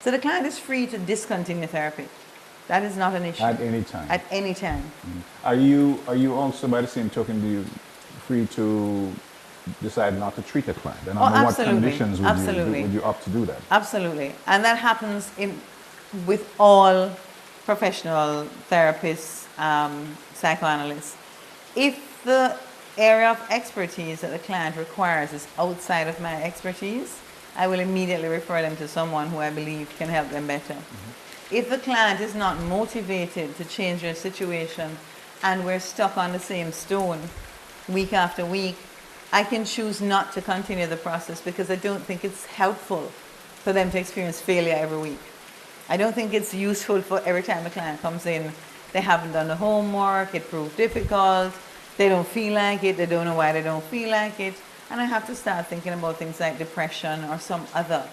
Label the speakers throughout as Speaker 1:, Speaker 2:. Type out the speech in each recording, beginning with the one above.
Speaker 1: So the client is free to discontinue therapy. That is not an issue.
Speaker 2: At any time.
Speaker 1: At any time.
Speaker 2: Are you also, by the same token, free to decide not to treat a client? And under what conditions would you opt to do that?
Speaker 1: Absolutely. And that happens with all professional therapists, psychoanalysts. If the area of expertise that the client requires is outside of my expertise, I will immediately refer them to someone who I believe can help them better. If the client is not motivated to change their situation and we're stuck on the same stone week after week, I can choose not to continue the process because I don't think it's helpful for them to experience failure every week. I don't think it's useful for every time a client comes in, they haven't done the homework, it proved difficult, they don't feel like it, they don't know why they don't feel like it, and I have to start thinking about things like depression or some other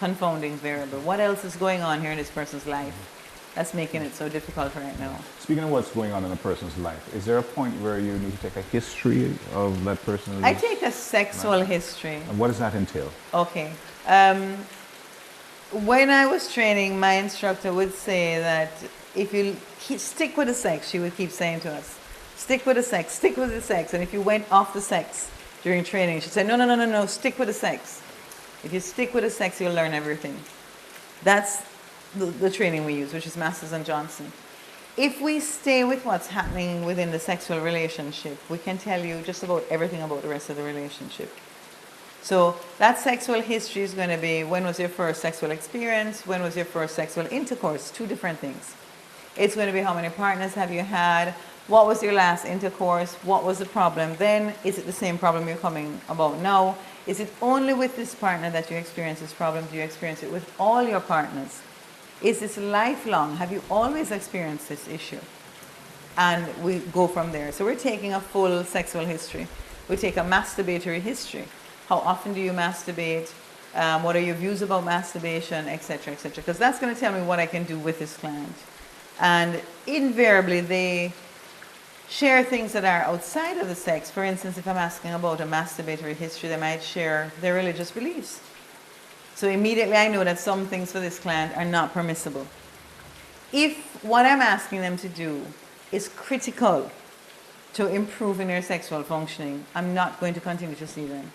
Speaker 1: confounding variable. What else is going on here in this person's life that's making it so difficult right now?
Speaker 2: Speaking of what's going on in a person's life, is there a point where you need to take a history of that person's
Speaker 1: I take a sexual history.
Speaker 2: And what does that entail?
Speaker 1: Okay. When I was training, my instructor would say that if you stick with the sex, she would keep saying to us, stick with the sex, stick with the sex. And if you went off the sex during training, she'd say, no, stick with the sex. If you stick with the sex, you'll learn everything. That's the training we use, which is Masters and Johnson. If we stay with what's happening within the sexual relationship, we can tell you just about everything about the rest of the relationship. So that sexual history is going to be, when was your first sexual experience? When was your first sexual intercourse? Two different things. It's going to be how many partners have you had? What was your last intercourse? What was the problem then? Is it the same problem you're coming about now? Is it only with this partner that you experience this problem? Do you experience it with all your partners? Is this lifelong? Have you always experienced this issue? And we go from there. So we're taking a full sexual history. We take a masturbatory history. How often do you masturbate? What are your views about masturbation, etc., etc.? Because that's going to tell me what I can do with this client. And invariably, they share things that are outside of the sex. For instance, if I'm asking about a masturbatory history, they might share their religious beliefs. So immediately I know that some things for this client are not permissible. If what I'm asking them to do is critical to improving their sexual functioning, I'm not going to continue to see them.